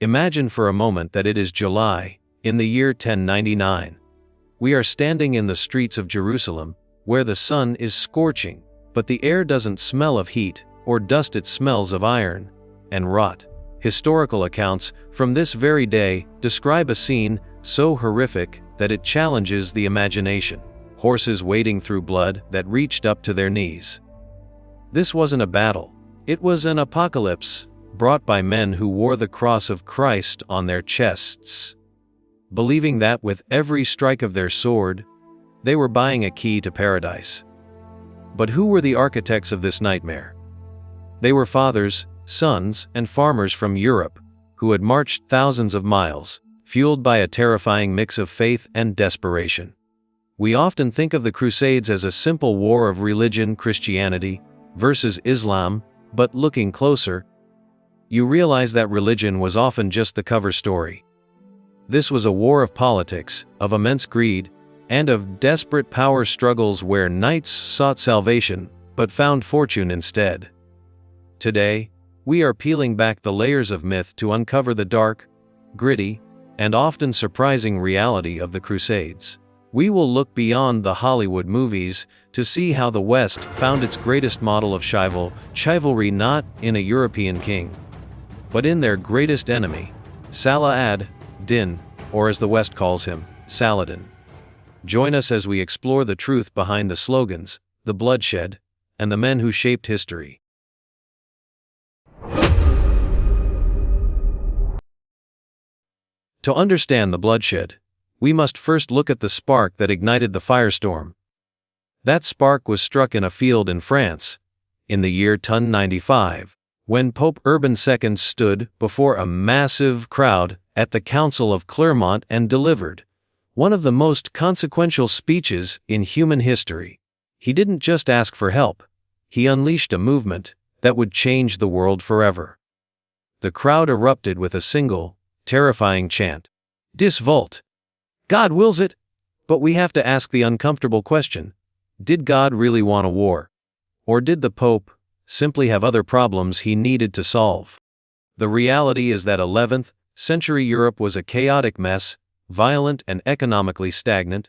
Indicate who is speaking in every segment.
Speaker 1: Imagine for a moment that it is July, in the year 1099. We are standing in the streets of Jerusalem, where the sun is scorching, but the air doesn't smell of heat or dust, it smells of iron and rot. Historical accounts from this very day describe a scene so horrific that it challenges the imagination. Horses wading through blood that reached up to their knees. This wasn't a battle. It was an apocalypse, brought by men who wore the cross of Christ on their chests, believing that with every strike of their sword, they were buying a key to paradise. But who were the architects of this nightmare? They were fathers, sons, and farmers from Europe, who had marched thousands of miles, fueled by a terrifying mix of faith and desperation. We often think of the Crusades as a simple war of religion, Christianity versus Islam, but looking closer, you realize that religion was often just the cover story. This was a war of politics, of immense greed, and of desperate power struggles where knights sought salvation, but found fortune instead. Today, we are peeling back the layers of myth to uncover the dark, gritty, and often surprising reality of the Crusades. We will look beyond the Hollywood movies to see how the West found its greatest model of chivalry not in a European king, but in their greatest enemy, Salah ad-Din, or as the West calls him, Saladin. Join us as we explore the truth behind the slogans, the bloodshed, and the men who shaped history. To understand the bloodshed, we must first look at the spark that ignited the firestorm. That spark was struck in a field in France, in the year 1095, when Pope Urban II stood before a massive crowd at the Council of Clermont and delivered one of the most consequential speeches in human history. He didn't just ask for help, he unleashed a movement that would change the world forever. The crowd erupted with a single, terrifying chant, Deus Vult. God wills it, but we have to ask the uncomfortable question, did God really want a war? Or did the Pope simply have other problems he needed to solve? The reality is that 11th century Europe was a chaotic mess, violent and economically stagnant,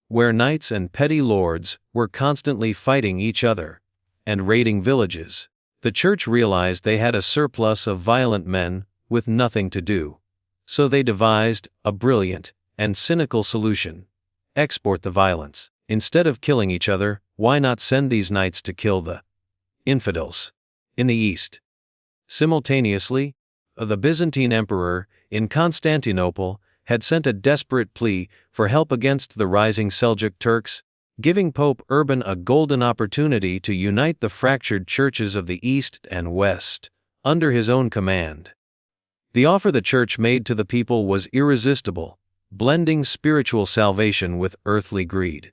Speaker 1: where knights and petty lords were constantly fighting each other and raiding villages. The church realized they had a surplus of violent men with nothing to do, so they devised a brilliant and cynical solution: export the violence. Instead of killing each other, why not send these knights to kill the infidels in the East? Simultaneously, the Byzantine emperor in Constantinople had sent a desperate plea for help against the rising Seljuk Turks, giving Pope Urban a golden opportunity to unite the fractured churches of the East and West under his own command. The offer the church made to the people was irresistible, blending spiritual salvation with earthly greed.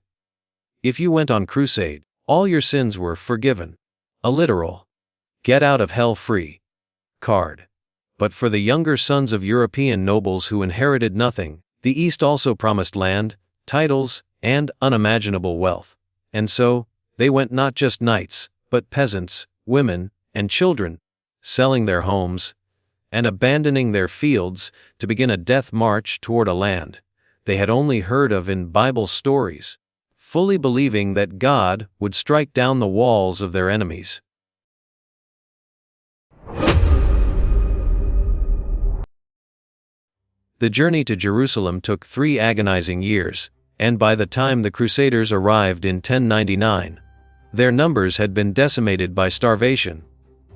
Speaker 1: If you went on crusade, all your sins were forgiven. A literal get out of hell free card. But for the younger sons of European nobles who inherited nothing, the East also promised land, titles, and unimaginable wealth. And so, they went not just knights, but peasants, women, and children, selling their homes and abandoning their fields to begin a death march toward a land they had only heard of in Bible stories, fully believing that God would strike down the walls of their enemies. The journey to Jerusalem took 3 agonizing years, and by the time the Crusaders arrived in 1099, their numbers had been decimated by starvation,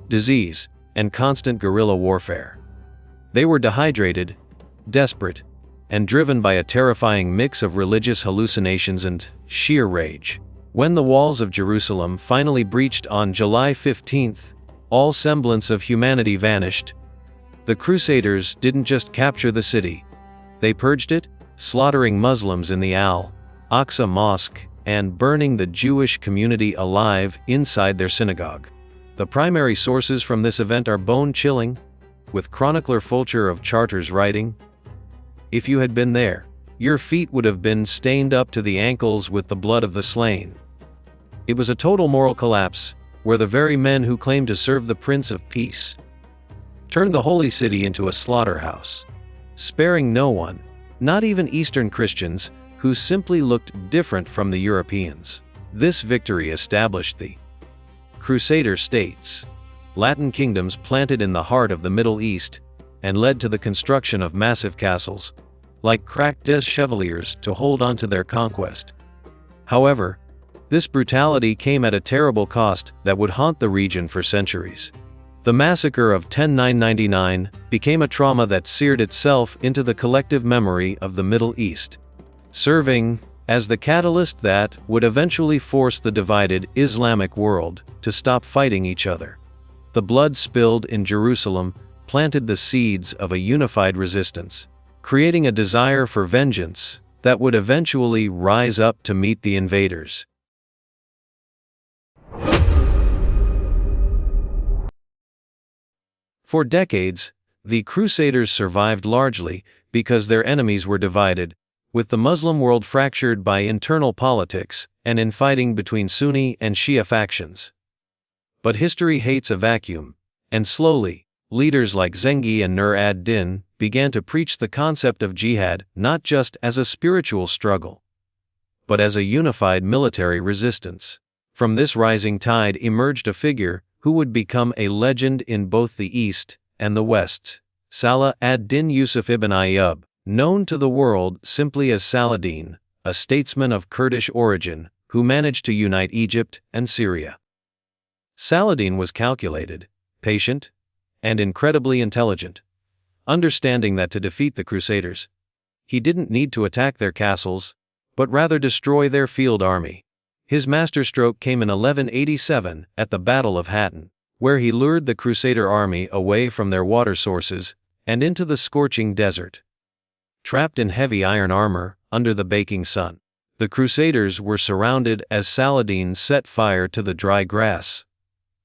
Speaker 1: disease, and constant guerrilla warfare. They were dehydrated, desperate, and driven by a terrifying mix of religious hallucinations and sheer rage. When the walls of Jerusalem finally breached on July 15th, all semblance of humanity vanished. The Crusaders didn't just capture the city, they purged it, slaughtering Muslims in the Al-Aqsa Mosque and burning the Jewish community alive inside their synagogue. The primary sources from this event are bone-chilling, with chronicler Fulcher of Chartres writing, "If you had been there, your feet would have been stained up to the ankles with the blood of the slain." It was a total moral collapse, where the very men who claimed to serve the Prince of Peace turned the Holy City into a slaughterhouse, sparing no one, not even Eastern Christians, who simply looked different from the Europeans. This victory established the Crusader states, Latin kingdoms planted in the heart of the Middle East, and led to the construction of massive castles, like Crusades chevaliers, to hold on to their conquest. However, this brutality came at a terrible cost that would haunt the region for centuries. The massacre of 1099 became a trauma that seared itself into the collective memory of the Middle East, serving as the catalyst that would eventually force the divided Islamic world to stop fighting each other. The blood spilled in Jerusalem planted the seeds of a unified resistance, creating a desire for vengeance that would eventually rise up to meet the invaders. For decades, the Crusaders survived largely because their enemies were divided, with the Muslim world fractured by internal politics and infighting between Sunni and Shia factions. But history hates a vacuum, and slowly, leaders like Zengi and Nur ad-Din began to preach the concept of jihad not just as a spiritual struggle, but as a unified military resistance. From this rising tide emerged a figure who would become a legend in both the East and the West, Salah ad-Din Yusuf ibn Ayyub, known to the world simply as Saladin, a statesman of Kurdish origin who managed to unite Egypt and Syria. Saladin was calculated, patient, and incredibly intelligent, understanding that to defeat the Crusaders, he didn't need to attack their castles, but rather destroy their field army. His masterstroke came in 1187 at the Battle of Hattin, where he lured the Crusader army away from their water sources and into the scorching desert. Trapped in heavy iron armor under the baking sun, the Crusaders were surrounded as Saladin set fire to the dry grass,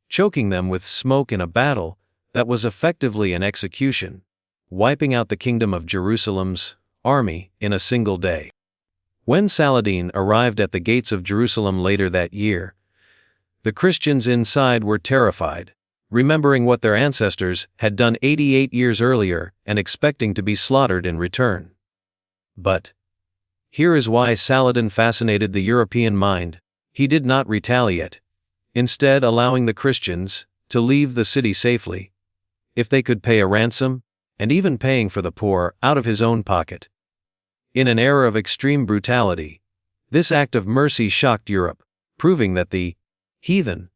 Speaker 1: choking them with smoke in a battle that was effectively an execution, wiping out the Kingdom of Jerusalem's army in a single day. When Saladin arrived at the gates of Jerusalem later that year, the Christians inside were terrified, remembering what their ancestors had done 88 years earlier and expecting to be slaughtered in return. But here is why Saladin fascinated the European mind. He did not retaliate, instead allowing the Christians to leave the city safely, if they could pay a ransom, and even paying for the poor out of his own pocket. In an era of extreme brutality, this act of mercy shocked Europe, proving that the heathen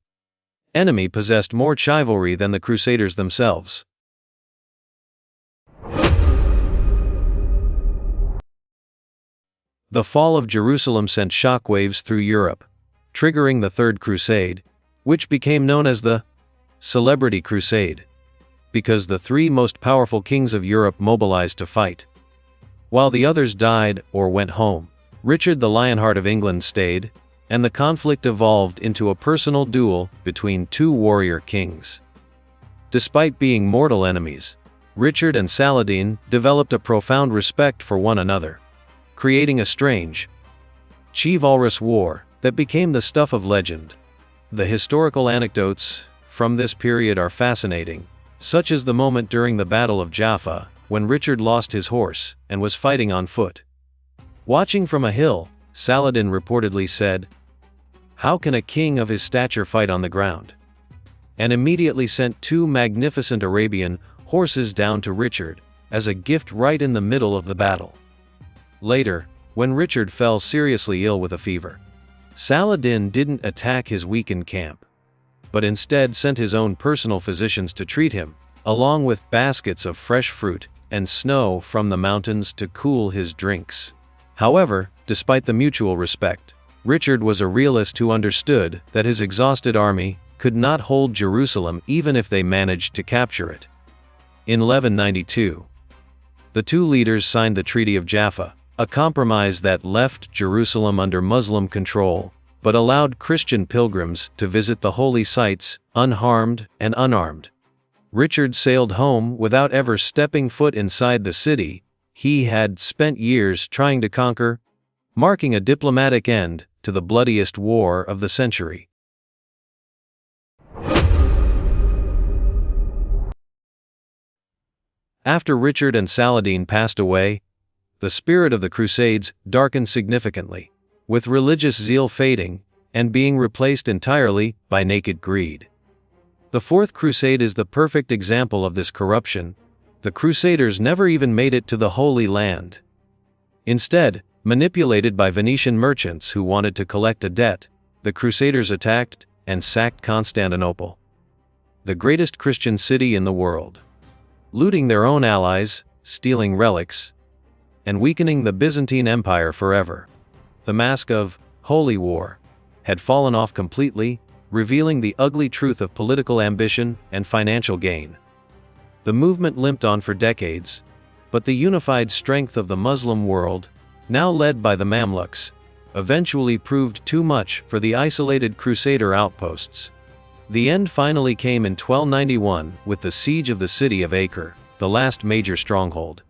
Speaker 1: enemy possessed more chivalry than the Crusaders themselves. The fall of Jerusalem sent shockwaves through Europe, triggering the Third Crusade, which became known as the Celebrity Crusade, because the three most powerful kings of Europe mobilized to fight. While the others died or went home, Richard the Lionheart of England stayed, and the conflict evolved into a personal duel between two warrior kings. Despite being mortal enemies, Richard and Saladin developed a profound respect for one another, creating a strange, chivalrous war that became the stuff of legend. The historical anecdotes from this period are fascinating, such as the moment during the Battle of Jaffa, when Richard lost his horse and was fighting on foot. Watching from a hill, Saladin reportedly said, "How can a king of his stature fight on the ground?" and immediately sent two magnificent Arabian horses down to Richard as a gift right in the middle of the battle. Later, when Richard fell seriously ill with a fever, Saladin didn't attack his weakened camp, but instead sent his own personal physicians to treat him, along with baskets of fresh fruit and snow from the mountains to cool his drinks. However, despite the mutual respect, Richard was a realist who understood that his exhausted army could not hold Jerusalem even if they managed to capture it. In 1192, the two leaders signed the Treaty of Jaffa, a compromise that left Jerusalem under Muslim control, but allowed Christian pilgrims to visit the holy sites unharmed and unarmed. Richard sailed home without ever stepping foot inside the city he had spent years trying to conquer, marking a diplomatic end to the bloodiest war of the century. After Richard and Saladin passed away, the spirit of the Crusades darkened significantly, with religious zeal fading and being replaced entirely by naked greed. The Fourth Crusade is the perfect example of this corruption. The Crusaders never even made it to the Holy Land. Instead, manipulated by Venetian merchants who wanted to collect a debt, the Crusaders attacked and sacked Constantinople, the greatest Christian city in the world, looting their own allies, stealing relics, and weakening the Byzantine Empire forever. The mask of holy war had fallen off completely, revealing the ugly truth of political ambition and financial gain. The movement limped on for decades, but the unified strength of the Muslim world, now led by the Mamluks, eventually proved too much for the isolated Crusader outposts. The end finally came in 1291 with the siege of the city of Acre, the last major stronghold.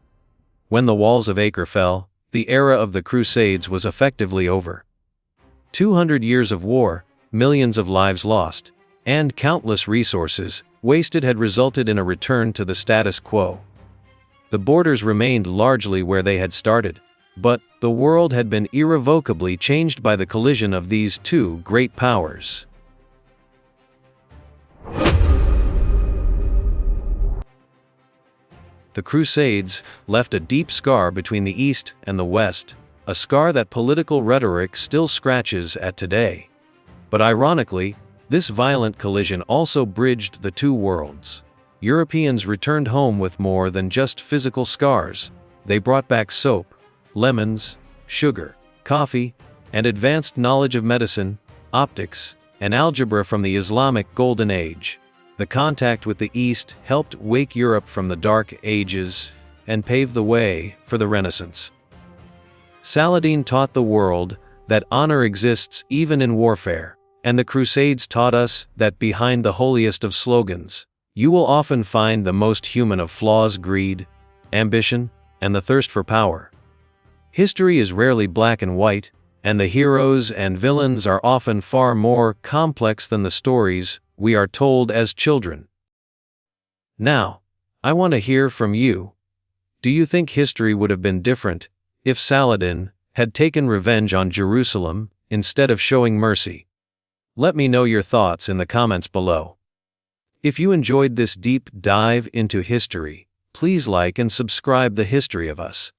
Speaker 1: When the walls of Acre fell, the era of the Crusades was effectively over. 200 years of war, millions of lives lost, and countless resources wasted had resulted in a return to the status quo. The borders remained largely where they had started, but the world had been irrevocably changed by the collision of these two great powers. The Crusades left a deep scar between the East and the West, a scar that political rhetoric still scratches at today. But ironically, this violent collision also bridged the two worlds. Europeans returned home with more than just physical scars. They brought back soap, lemons, sugar, coffee, and advanced knowledge of medicine, optics, and algebra from the Islamic Golden Age. The contact with the East helped wake Europe from the Dark Ages and pave the way for the Renaissance. Saladin taught the world that honor exists even in warfare, and the Crusades taught us that behind the holiest of slogans, you will often find the most human of flaws: greed, ambition, and the thirst for power. History is rarely black and white, and the heroes and villains are often far more complex than the stories we are told as children. Now, I want to hear from you. Do you think history would have been different if Saladin had taken revenge on Jerusalem instead of showing mercy? Let me know your thoughts in the comments below. If you enjoyed this deep dive into history, please like and subscribe the History of Us.